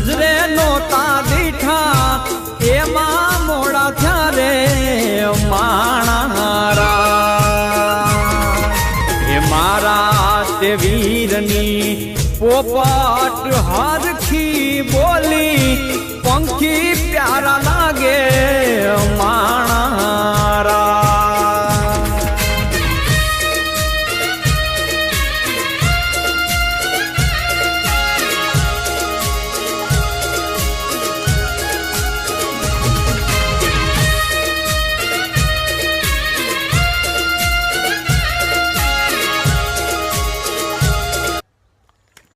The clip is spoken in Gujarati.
નજરે નોતા દીઠા એમાં મોડા થયા રે માણારા એ મારા તે વીરની પોપટ હરખી બોલી પંખી પ્યારા લાગે માણારા